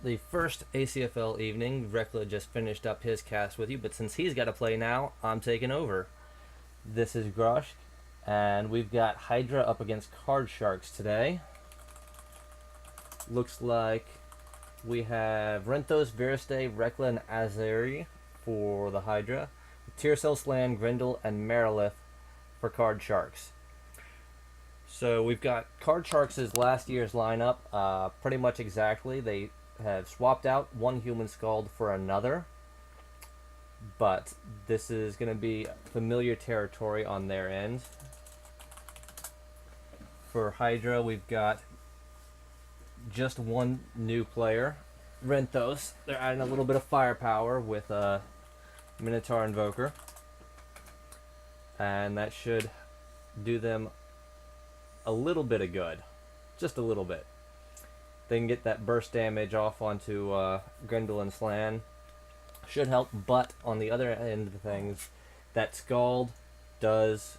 the first ACFL evening. Reklah just finished up his cast with you, but since he's got to play now, I'm taking over. This is Grush, and we've got Hydra up against Card Sharks today. Looks like we have Wrenthos, Vyrastai, Reklah, and Azheri for the Hydra. Tearcell, Slan, Grendel, and Merilith for Card Sharks. So we've got Card Sharks' last year's lineup, pretty much exactly. They have swapped out one human Scald for another, but this is going to be familiar territory on their end. For Hydra, we've got just one new player, Wrenthos. They're adding a little bit of firepower with a Minotaur Invoker, and that should do them a little bit of good, just a little bit. They can get that burst damage off onto Grendel and Slan. Should help, but on the other end of things, that Scald does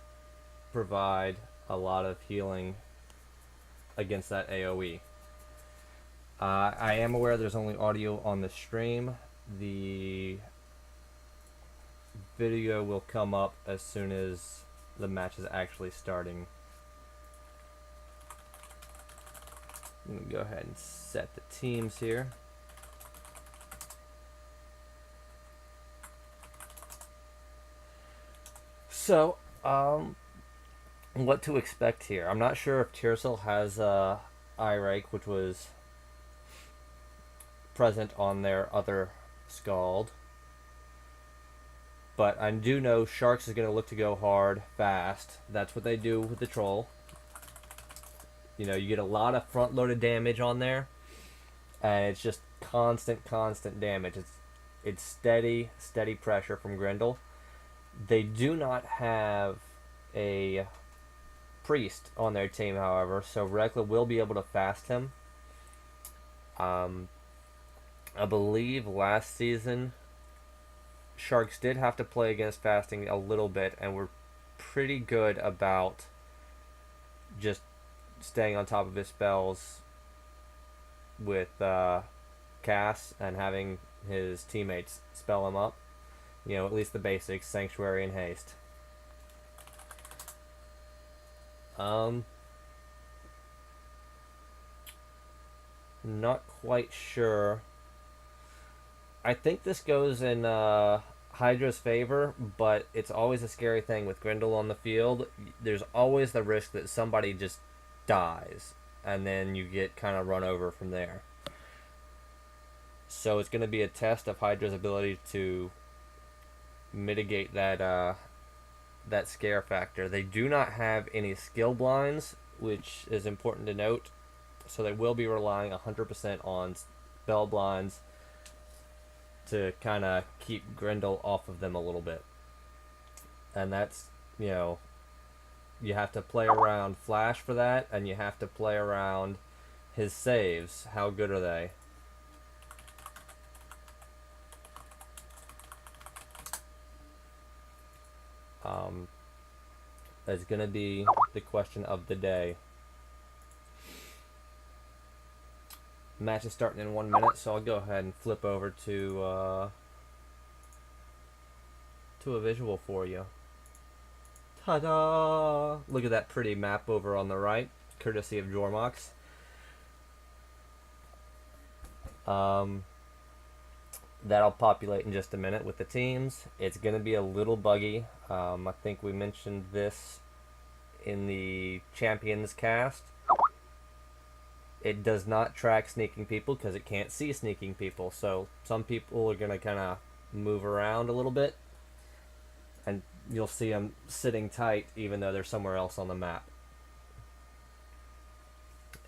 provide a lot of healing against that AoE. I am aware there's only audio on the stream. The video will come up as soon as the match is actually starting. I'm going to go ahead and set the teams here. So, what to expect here? I'm not sure if Tearcell has Irake, which was present on their other Scald. But I do know Sharks is going to look to go hard, fast. That's what they do with the Troll. You know, you get a lot of front-loaded damage on there, and it's just constant damage. It's steady pressure from Grendel. They do not have a priest on their team, however, so Reklah will be able to fast him. I believe last season Sharks did have to play against fasting a little bit, and were pretty good about just staying on top of his spells with Cass and having his teammates spell him up. You know, at least the basics, Sanctuary and Haste. Not quite sure. I think this goes in Hydra's favor, but it's always a scary thing with Grendel on the field. There's always the risk that somebody just dies, and then you get kind of run over from there. So it's going to be a test of Hydra's ability to mitigate that that scare factor. They do not have any skill blinds, which is important to note. So they will be relying 100% on spell blinds to kind of keep Grendel off of them a little bit. And that's, you know, you have to play around Flash for that, and you have to play around his saves. How good are they? That's going to be the question of the day. Match is starting in 1 minute, so I'll go ahead and flip over to a visual for you. Ta-da! Look at that pretty map over on the right, courtesy of Jormox. That'll populate in just a minute with the teams. It's going to be a little buggy. I think we mentioned this in the Champions cast. It does not track sneaking people because it can't see sneaking people. So some people are going to kind of move around a little bit, and you'll see them sitting tight even though they're somewhere else on the map.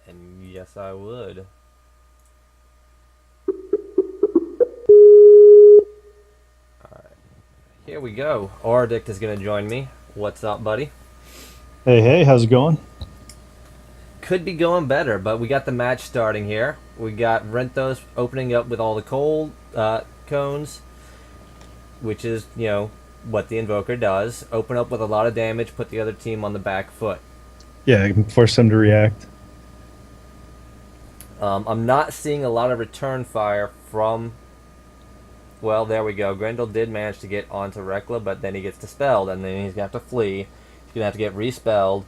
And yes, I would. Alright. Here we go. Ordict is going to join me. What's up, buddy? Hey, how's it going? Could be going better, but we got the match starting here. We got Wrenthos opening up with all the cold cones, which is, you know, what the Invoker does. Open up with a lot of damage, put the other team on the back foot. Yeah, I can force them to react. I'm not seeing a lot of return fire from... Well, there we go. Grendel did manage to get onto Reklah, but then he gets dispelled, and then he's going to have to flee. He's going to have to get respelled,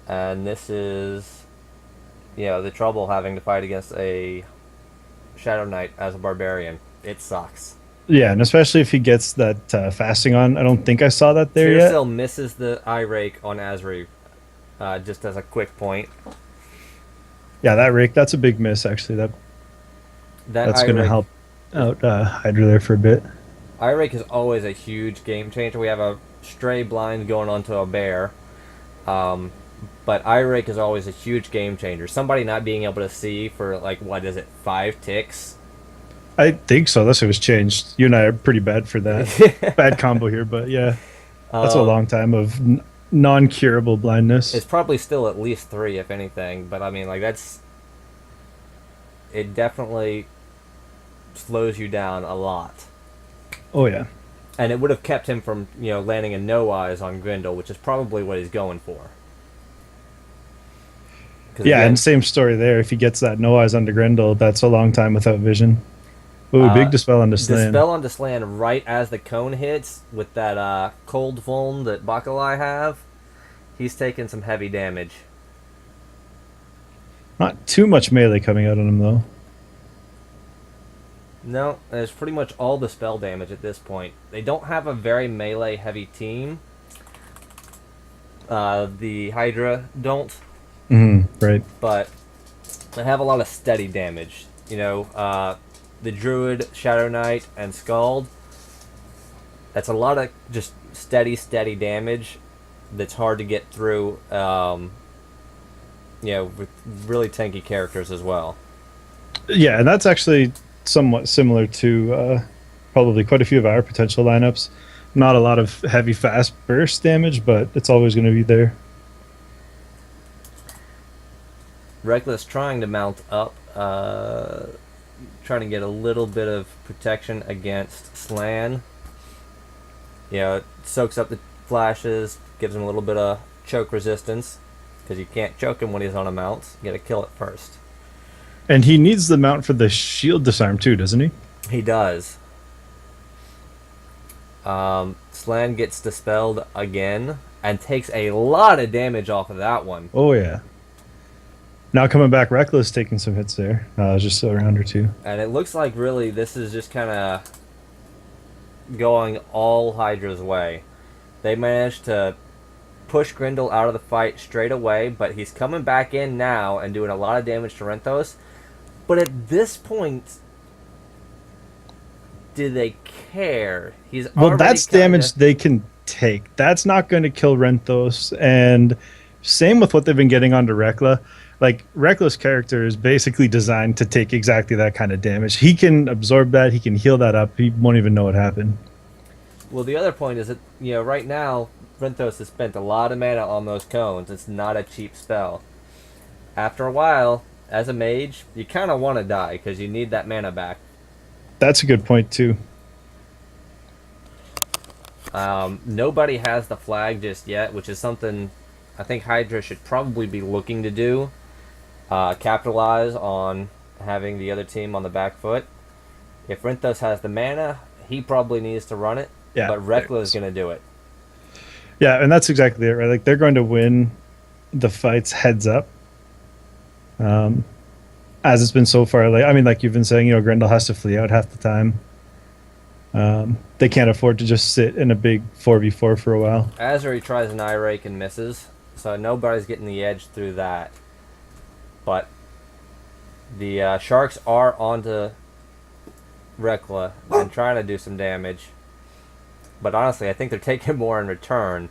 and this is, the trouble having to fight against a Shadow Knight as a barbarian. It sucks. Yeah, and especially if he gets that fasting on. I don't think I saw that there yet. Still misses the eye rake on Azheri, just as a quick point. Yeah, that rake, that's a big miss, actually. That's going to help out Hydra there for a bit. Eye rake is always a huge game changer. We have a stray blind going onto a bear. But eye rake is always a huge game changer. Somebody not being able to see for, 5 ticks? I think so. Unless it was changed. You and I are pretty bad for that. Bad combo here, but yeah. That's a long time of non-curable blindness. It's probably still at least 3, if anything. But, I mean, that's... It definitely slows you down a lot. Oh, yeah. And it would have kept him from, landing a no eyes on Grendel, which is probably what he's going for. Yeah, again, and same story there. If he gets that no eyes onto Grendel, that's a long time without vision. Ooh, big dispel onto Slan. Dispel onto Slan right as the cone hits with that cold vuln that Bakalai have. He's taking some heavy damage. Not too much melee coming out on him, though. No, there's pretty much all the spell damage at this point. They don't have a very melee-heavy team. The Hydra don't. Right. But they have a lot of steady damage. The Druid, Shadow Knight, and Scald. That's a lot of just steady damage that's hard to get through, with really tanky characters as well. Yeah, and that's actually somewhat similar to probably quite a few of our potential lineups. Not a lot of heavy, fast burst damage, but it's always going to be there. Reklah's trying to mount up, trying to get a little bit of protection against Slan. It soaks up the flashes, gives him a little bit of choke resistance, because you can't choke him when he's on a mount. You gotta kill it first. And he needs the mount for the shield disarm too, doesn't he? He does. Slan gets dispelled again, and takes a lot of damage off of that one. Oh yeah. Now coming back, Reklah's taking some hits there. Just a round or two. And it looks like really this is just kind of going all Hydra's way. They managed to push Grendel out of the fight straight away, but he's coming back in now and doing a lot of damage to Wrenthos. But at this point, do they care? Well, that's damage they can take. That's not going to kill Wrenthos. And same with what they've been getting onto Reklah. Reklah's character is basically designed to take exactly that kind of damage. He can absorb that. He can heal that up. He won't even know what happened. Well, the other point is that, right now, Wrenthos has spent a lot of mana on those cones. It's not a cheap spell. After a while, as a mage, you kind of want to die because you need that mana back. That's a good point, too. Nobody has the flag just yet, which is something I think Hydra should probably be looking to do. Capitalize on having the other team on the back foot. If Wrenthos has the mana, he probably needs to run it. Yeah, but Reklah is going to do it. Yeah, and that's exactly it, right? They're going to win the fights heads up. As it's been so far. Like you've been saying, Grendel has to flee out half the time. They can't afford to just sit in a big 4v4 for a while. Azheri tries an eye rake and misses, so nobody's getting the edge through that. But the Sharks are onto Reklah and trying to do some damage. But honestly, I think they're taking more in return.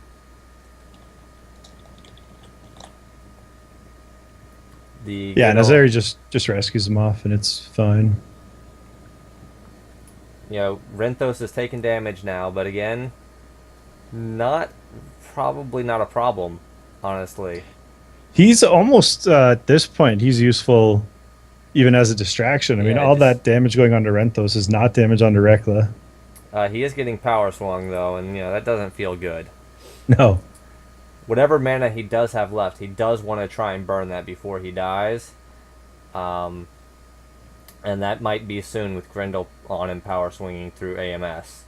And Azheri just rescues him off, and it's fine. Wrenthos is taking damage now, but again, probably not a problem, honestly. He's almost, at this point, he's useful even as a distraction. I mean, all that damage going on to Wrenthos is not damage onto Reklah. He is getting power swung, though, and that doesn't feel good. No. Whatever mana he does have left, he does want to try and burn that before he dies. And that might be soon with Grendel on and power swinging through AMS.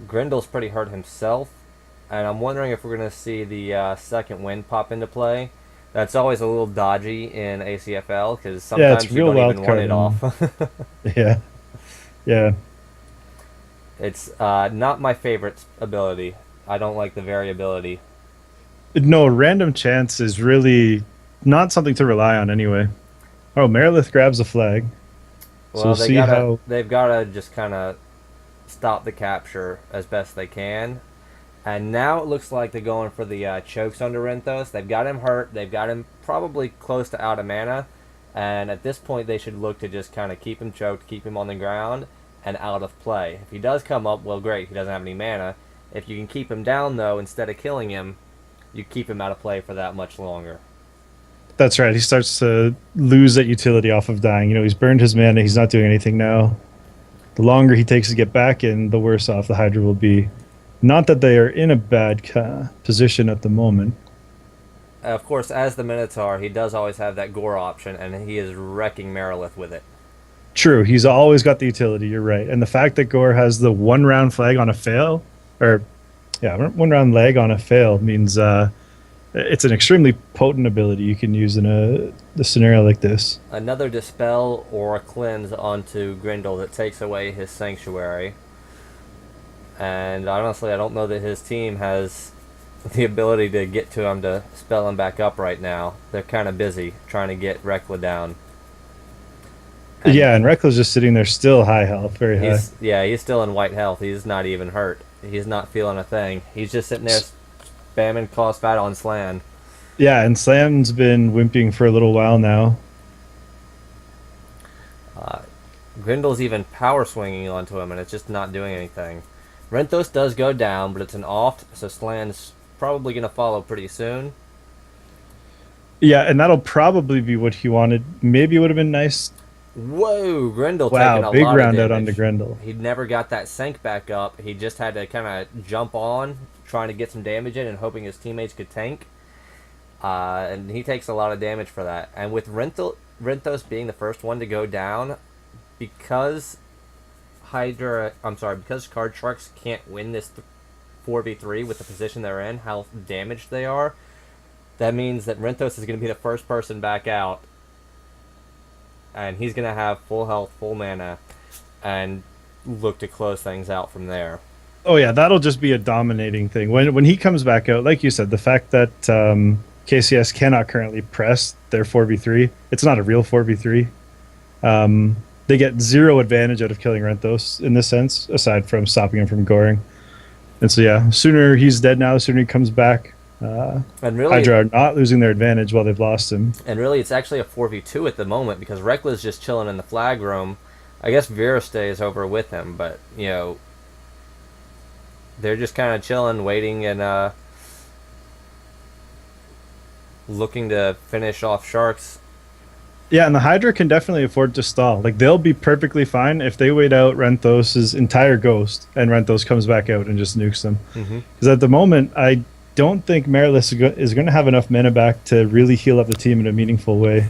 Grendel's pretty hurt himself, and I'm wondering if we're going to see the second wind pop into play. That's always a little dodgy in ACFL because Yeah, it's sometimes you real don't wild even want card. it off. Yeah, yeah. It's not my favorite ability. I don't like the variability. No, random chance is really not something to rely on anyway. Oh, Merilith grabs a flag. So Well, we'll see how. they've gotta just kind of stop the capture as best they can. And now it looks like they're going for the chokes under Wrenthos. They've got him hurt. They've got him probably close to out of mana. And at this point, they should look to just kind of keep him choked, keep him on the ground, and out of play. If he does come up, well, great. He doesn't have any mana. If you can keep him down, though, instead of killing him, you keep him out of play for that much longer. That's right. He starts to lose that utility off of dying. You know, he's burned his mana. He's not doing anything now. The longer he takes to get back in, the worse off the Hydra will be. Not that they are in a bad position at the moment. Of course, as the Minotaur, he does always have that gore option, and he is wrecking Merilith with it. True, he's always got the utility. You're right, and the fact that Gore has the 1 round flag on a fail, or yeah, 1 round leg on a fail means it's an extremely potent ability you can use in a scenario like this. Another Dispel or a Cleanse onto Grendel that takes away his Sanctuary. And honestly, I don't know that his team has the ability to get to him to spell him back up right now. They're kind of busy trying to get Reklah down. And yeah, and Reklah's just sitting there still high health, very high. Yeah, he's still in white health. He's not even hurt. He's not feeling a thing. He's just sitting there spamming cost battle on Slan. Yeah, and Slan's been wimping for a little while now. Grendel's even power swinging onto him, and it's just not doing anything. Wrenthos does go down, but it's an oft, so Slan's probably going to follow pretty soon. Yeah, and that'll probably be what he wanted. Maybe it would have been nice. Whoa, Grendel taking a Wow, big lot round of out damage. onto Grendel. He never got that sank back up. He just had to kind of jump on, trying to get some damage in and hoping his teammates could tank. And he takes a lot of damage for that. And with Wrenthos being the first one to go down, because because Card Sharks can't win this 4v3 with the position they're in, how damaged they are, that means that Wrenthos is going to be the first person back out. And he's going to have full health, full mana, and look to close things out from there. Oh yeah, that'll just be a dominating thing. When he comes back out, like you said, the fact that KCS cannot currently press their 4v3, it's not a real 4v3. They get zero advantage out of killing Wrenthos in this sense, aside from stopping him from goring. And so yeah, sooner he's dead now, the sooner he comes back. And really, Hydra are not losing their advantage while they've lost him. And really, it's actually a 4v2 at the moment because Reklah is just chilling in the flag room. I guess Vyrastai is over with him, but, you know, they're just kind of chilling, waiting, and looking to finish off Sharks. Yeah, and the Hydra can definitely afford to stall. Like, they'll be perfectly fine if they wait out Wrenthos' entire ghost and Wrenthos comes back out and just nukes them. Because at the moment, I don't think Merilith is going to have enough mana back to really heal up the team in a meaningful way.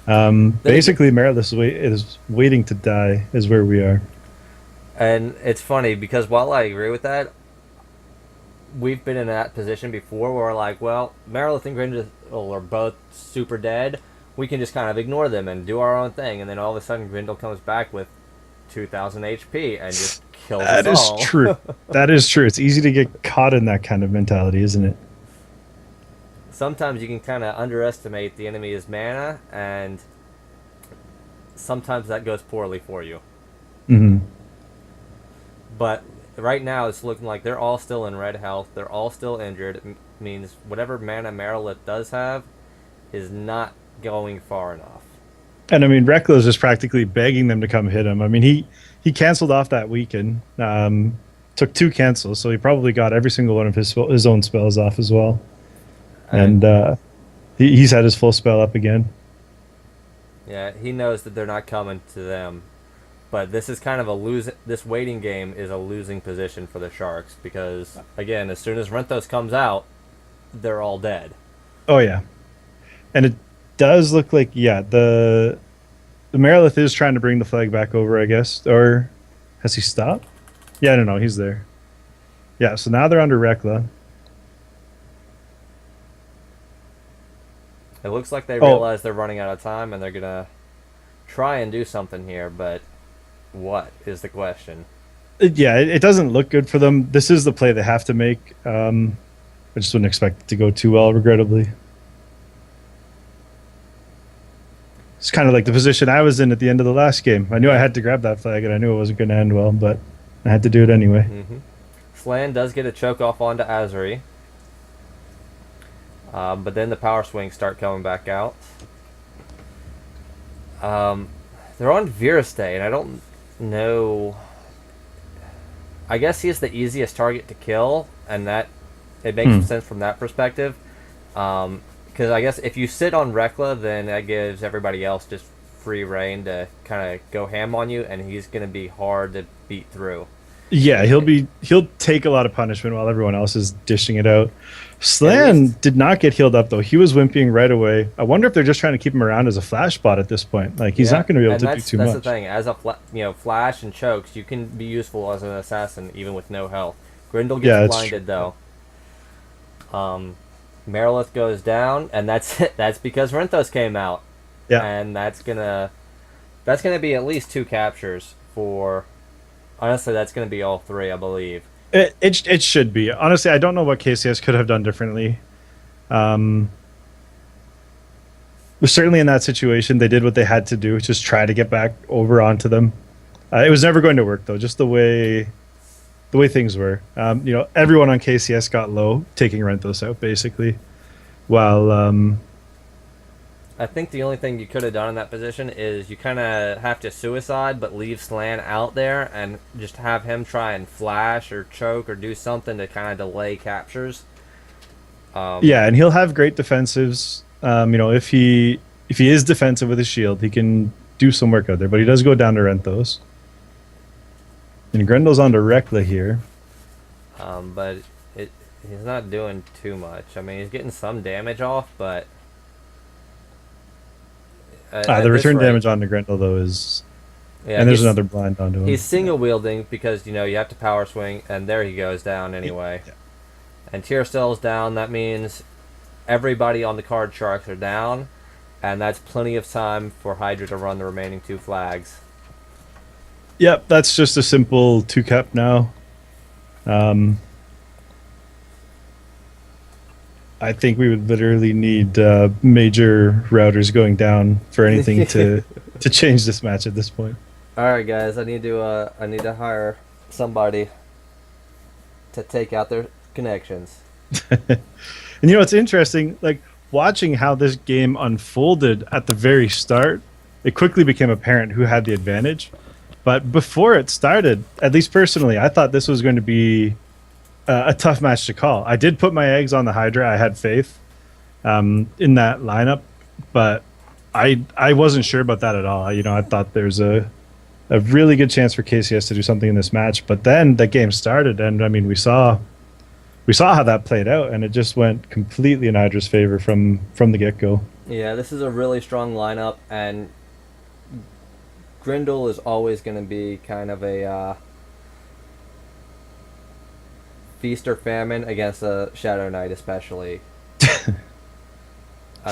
Basically, Merilith is waiting to die, is where we are. And it's funny because while I agree with that, we've been in that position before where we're like, well, Merilith and Grendel are both super dead. We can just kind of ignore them and do our own thing. And then all of a sudden, Grendel comes back with 2,000 HP and just kills us all. That is true. That is true. It's easy to get caught in that kind of mentality, isn't it? Sometimes you can kind of underestimate the enemy's mana, and sometimes that goes poorly for you. Mm-hmm. But right now, it's looking like they're all still in red health. They're all still injured. It means whatever mana Merilith does have is not going far enough. And I mean, Reklah is just practically begging them to come hit him. I mean, he canceled off that weekend. Took 2 cancels, so he probably got every single one of his own spells off as well. And he's had his full spell up again. Yeah, he knows that they're not coming to them. But this is kind of this waiting game is a losing position for the Sharks because, again, as soon as Wrenthos comes out, they're all dead. Oh, yeah. And does look like, yeah, the Merilith is trying to bring the flag back over, I guess. Or has he stopped? Yeah, I don't know. He's there. Yeah, so now they're under Reklah. It looks like they Oh, realize they're running out of time and they're going to try and do something here, but what is the question? yeah, it doesn't look good for them. This is the play they have to make. I just wouldn't expect it to go too well, regrettably. It's kind of like the position I was in at the end of the last game. I knew I had to grab that flag, and I knew it wasn't going to end well, but I had to do it anyway. Mm-hmm. Slan does get a choke off onto Azheri. But then the power swings start coming back out. They're on Vyrastai, and I don't know. I guess he's the easiest target to kill, and that it makes some sense from that perspective. Because I guess if you sit on Reklah, then that gives everybody else just free reign to kind of go ham on you, and he's going to be hard to beat through. Yeah, he'll take a lot of punishment while everyone else is dishing it out. Slan did not get healed up though. He was wimping right away. I wonder if they're just trying to keep him around as a flash bot at this point. Like he's not going to be able to do too much. That's the thing. As a flash and chokes, you can be useful as an assassin even with no health. Grindel gets blinded though. Merilith goes down, and that's it. That's because Wrenthos came out. Yeah, and that's gonna be at least 2 captures for. Honestly, that's going to be all 3, I believe. It should be. Honestly, I don't know what KCS could have done differently. Certainly in that situation, they did what they had to do, just try to get back over onto them. It was never going to work though, just the way things were. Everyone on KCS got low, taking Wrenthos out basically, while. I think the only thing you could have done in that position is you kind of have to suicide, but leave Slan out there and just have him try and flash or choke or do something to kind of delay captures. Yeah, and he'll have great defensives. If he is defensive with his shield, he can do some work out there. But he does go down to Wrenthos, and Grendel's on to Reklah here. But he's not doing too much. I mean, he's getting some damage off, but. The return damage on the Grendel though is, and there's another blind onto him. He's single wielding because you have to power swing, and there he goes down anyway. Yeah. And Tyrstell's down. That means everybody on the card sharks are down, and that's plenty of time for Hydra to run the remaining 2 flags. Yep, that's just a simple 2 cap now. I think we would literally need major routers going down for anything to change this match at this point. All right, guys, I need to hire somebody to take out their connections. And it's interesting, like watching how this game unfolded at the very start. It quickly became apparent who had the advantage, but before it started, at least personally, I thought this was going to be a tough match to call. I did put my eggs on the Hydra. I had faith in that lineup, but I wasn't sure about that at all. I thought there's a really good chance for KCS to do something in this match. But then the game started, and I mean we saw how that played out, and it just went completely in Hydra's favor from the get-go. Yeah, this is a really strong lineup, and Grindel is always going to be kind of a feast or famine against a Shadow Knight, especially.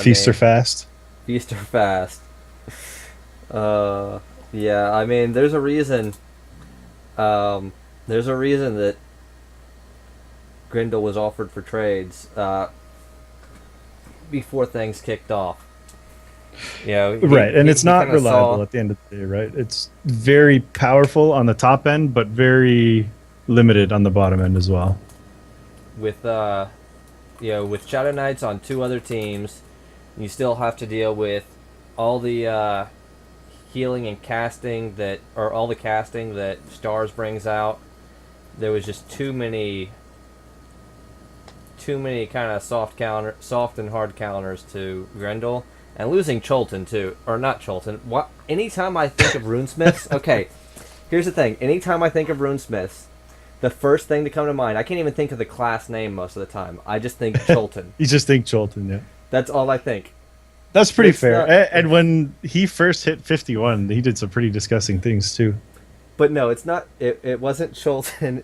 Feast or fast? Feast or fast. Yeah, I mean, there's a reason. There's a reason that Grindel was offered for trades before things kicked off. Right, and it's not reliable at the end of the day, right? It's very powerful on the top end, but very limited on the bottom end as well. With with Shadow Knights on 2 other teams, you still have to deal with all the healing and casting all the casting that Stars brings out. There was just too many kind of soft and hard counters to Grendel, and losing Cholton too, or not Cholton. What? Anytime I think of runesmiths, okay, here's the thing. Anytime I think of runesmiths, the first thing to come to mind, I can't even think of the class name most of the time. I just think Cholton. You just think Cholton, yeah. That's all I think. That's pretty It's fair. not- And when he first hit 51, he did some pretty disgusting things too. But no, it's not. It wasn't Chulton.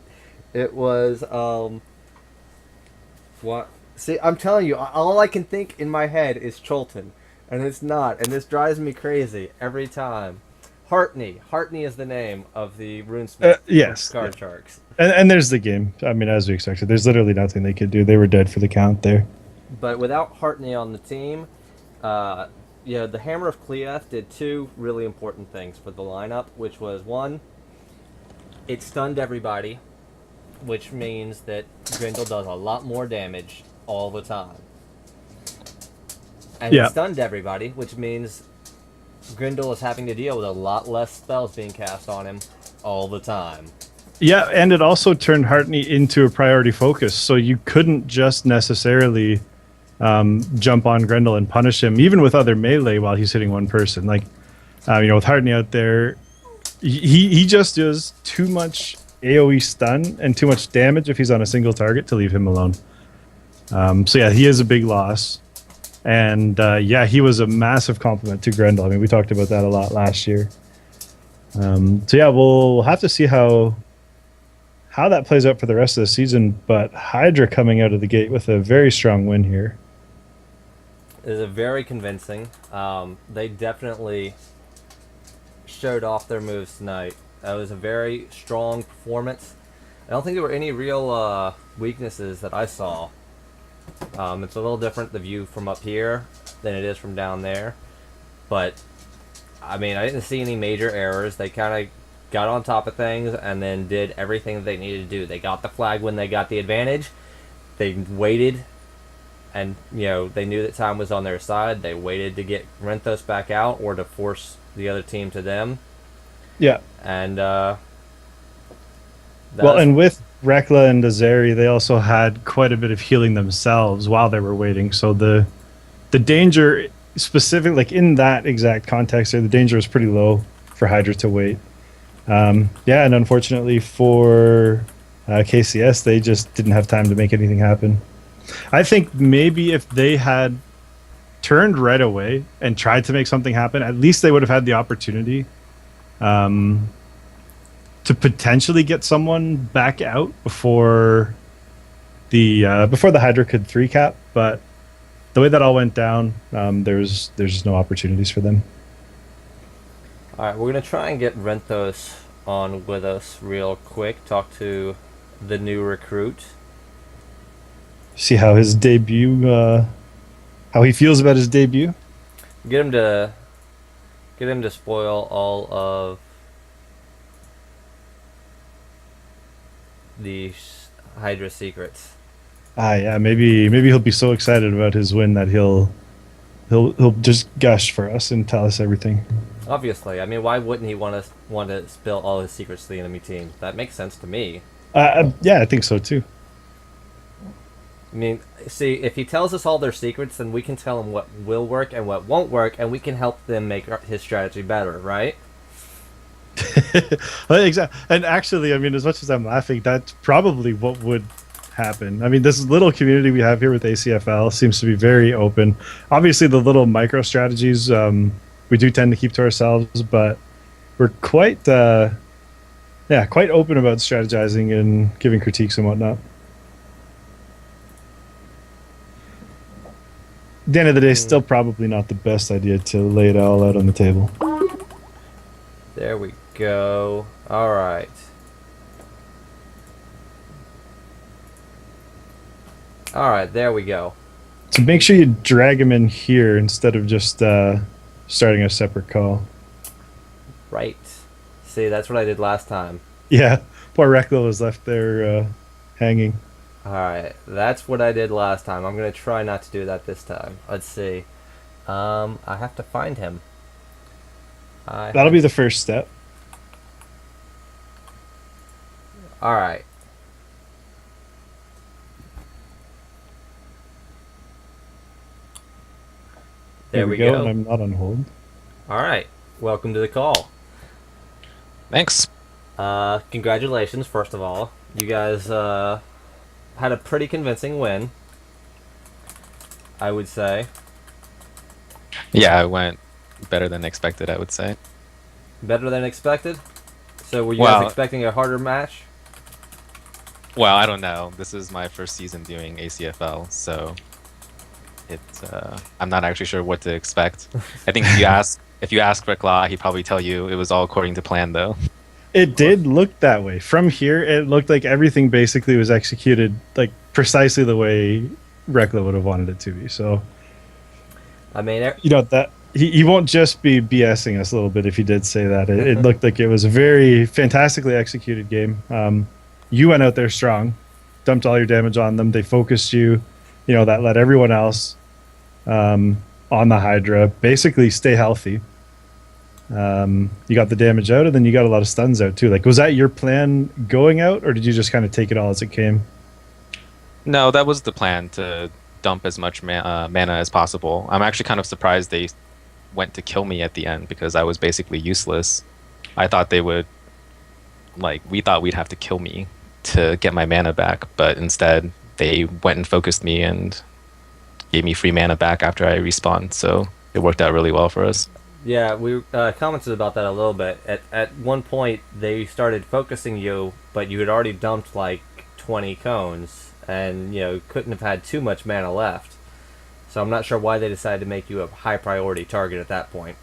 It was what? See, I'm telling you, all I can think in my head is Chulton, and it's not. And this drives me crazy every time. Hartney. Hartney is the name of the runesmith Yes. card sharks. And there's the game. I mean, as we expected, there's literally nothing they could do. They were dead for the count there. But without Hartney on the team, the Hammer of Cleath did two really important things for the lineup, which was one, it stunned everybody, which means that Grendel does a lot more damage all the time. And Yeah. it stunned everybody, which means Grendel is having to deal with a lot less spells being cast on him all the time. Yeah, and it also turned Hartney into a priority focus, so you couldn't just necessarily jump on Grendel and punish him, even with other melee while he's hitting one person. Like, with Hartney out there, he just does too much AoE stun and too much damage if he's on a single target to leave him alone. So yeah, he is a big loss. And he was a massive compliment to Grendel. I mean, we talked about that a lot last year. So yeah, we'll have to see how that plays out for the rest of the season. But Hydra coming out of the gate with a very strong win here. It is very convincing. They definitely showed off their moves tonight. It was a very strong performance. I don't think there were any real weaknesses that I saw. It's a little different, the view from up here, than it is from down there. But, I mean, I didn't see any major errors. They kind of got on top of things and then did everything that they needed to do. They got the flag when they got the advantage. They waited, and, they knew that time was on their side. They waited to get Wrenthos back out or to force the other team to them. Yeah. And, and with Reklah and Azheri, they also had quite a bit of healing themselves while they were waiting. So the danger, specific, like in that exact context there, the danger was pretty low for Hydra to wait. And unfortunately for KCS, they just didn't have time to make anything happen. I think maybe if they had turned right away and tried to make something happen, at least they would have had the opportunity to potentially get someone back out before the Hydra could 3-cap. But the way that all went down, there's just no opportunities for them. All right, we're going to try and get Wrenthos on with us real quick, talk to the new recruit. See how his debut, how he feels about his debut. Get him to spoil all of the Hydra secrets. Yeah, maybe he'll be so excited about his win that he'll just gush for us and tell us everything. Obviously, I mean, why wouldn't he want to spill all his secrets to the enemy team? That makes sense to me. Yeah, I think so too. I mean, see, if he tells us all their secrets, then we can tell him what will work and what won't work, and we can help them make his strategy better, right? Exactly. And actually, I mean, as much as I'm laughing, that's probably what would happen. I mean, this little community we have here with ACFL seems to be very open. Obviously, the little micro strategies we do tend to keep to ourselves, but we're quite open about strategizing and giving critiques and whatnot. At the end of the day, still probably not the best idea to lay it all out on the table. There we go. All right. All right, there we go. So make sure you drag him in here instead of just starting a separate call. Right. See, that's what I did last time. Yeah, poor Reklah was left there hanging. Alright, that's what I did last time. I'm going to try not to do that this time. Let's see. I have to find him. That'll be the first step. Alright. There we go. And I'm not on hold. Alright. Welcome to the call. Thanks. Congratulations, first of all. You guys had a pretty convincing win, I would say. Yeah, it went better than expected, I would say. Better than expected? So were you guys Well, expecting a harder match? well, I don't know. This is my first season doing ACFL, so I'm not actually sure what to expect. I think if you ask Reklah, he'd probably tell you it was all according to plan, though. It did look that way. From here, it looked like everything basically was executed like precisely the way Reklah would have wanted it to be. So, I mean, you know, that he won't just be BSing us a little bit if he did say that. It looked like it was a very fantastically executed game. You went out there strong, dumped all your damage on them. They focused you. You know, that let everyone else on the Hydra basically stay healthy. You got the damage out, and then you got a lot of stuns out too. Like, was that your plan going out, or did you just kind of take it all as it came? No, that was the plan, to dump as much mana as possible. I'm actually kind of surprised they went to kill me at the end because I was basically useless. I thought they would, we thought we'd have to kill me to get my mana back, but instead they went and focused me and gave me free mana back after I respawned, so it worked out really well for us. yeah, we commented about that a little bit. At one point, they started focusing you, but you had already dumped like 20 cones, and couldn't have had too much mana left. So I'm not sure why they decided to make you a high priority target at that point.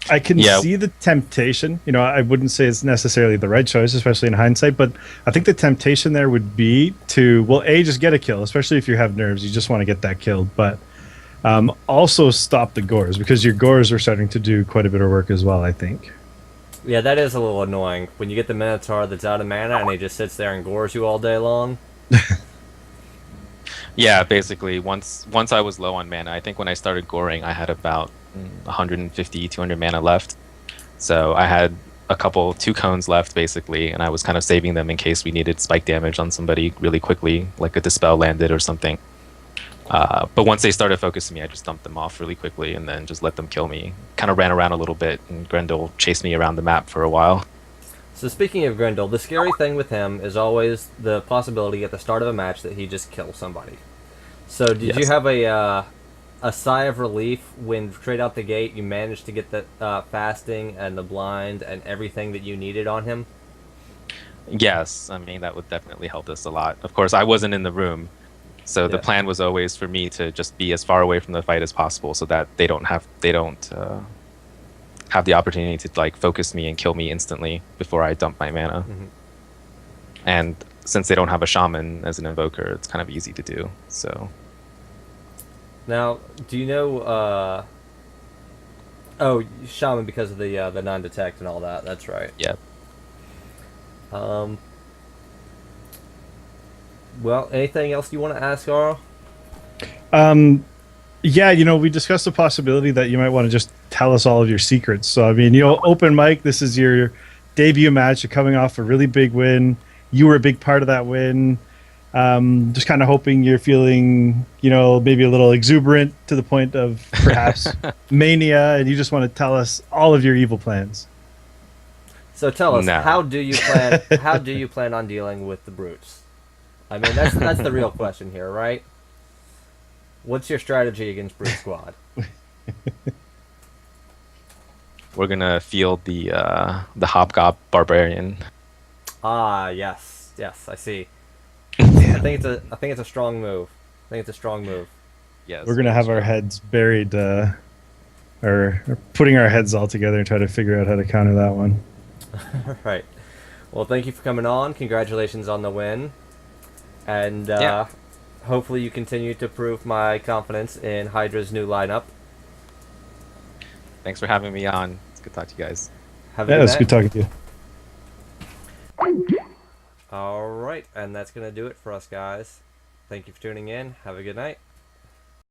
I can see the temptation. I wouldn't say it's necessarily the right choice, especially in hindsight, but I think the temptation there would be to, well, A, just get a kill, especially if you have nerves. You just want to get that killed, but also stop the gores, because your gores are starting to do quite a bit of work as well, I think. Yeah, that is a little annoying. When you get the Minotaur that's out of mana and he just sits there and gores you all day long. Yeah, basically, once I was low on mana, I think when I started goring, I had about 150, 200 mana left. So I had two cones left, basically, and I was kind of saving them in case we needed spike damage on somebody really quickly, like a Dispel landed or something. But once they started focusing me, I just dumped them off really quickly and then just let them kill me. Kind of ran around a little bit, and Grendel chased me around the map for a while. So speaking of Grendel, the scary thing with him is always the possibility at the start of a match that he just kills somebody. So did you have a sigh of relief when straight out the gate you managed to get the fasting and the blind and everything that you needed on him? Yes, I mean, that would definitely help us a lot. Of course, I wasn't in the room, so the plan was always for me to just be as far away from the fight as possible, so that they don't have the opportunity to focus me and kill me instantly before I dump my mana. Mm-hmm. And since they don't have a shaman as an invoker, it's kind of easy to do. So now, do you know? Oh, shaman because of the non-detect and all that. That's right. yeah. Well, anything else you want to ask, Arl? Yeah, we discussed the possibility that you might want to just tell us all of your secrets. So, I mean, open mic, this is your debut match. You're coming off a really big win. You were a big part of that win. Just kind of hoping you're feeling, maybe a little exuberant to the point of perhaps mania, and you just want to tell us all of your evil plans. So tell us, No. how do you plan? How do you plan on dealing with the brutes? I mean, that's the real question here, right? What's your strategy against Brute Squad? We're gonna field the Hobgob Barbarian. Ah, yes, I see. I think it's a strong move. Yes, We're going to have our heads buried, or putting our heads all together and try to figure out how to counter that one. Right. Well, thank you for coming on. Congratulations on the win. And hopefully you continue to prove my confidence in Hydra's new lineup. Thanks for having me on. It's good to talk to you guys. Have a good It's night. good talking to you. All right, and that's going to do it for us, guys. Thank you for tuning in. Have a good night.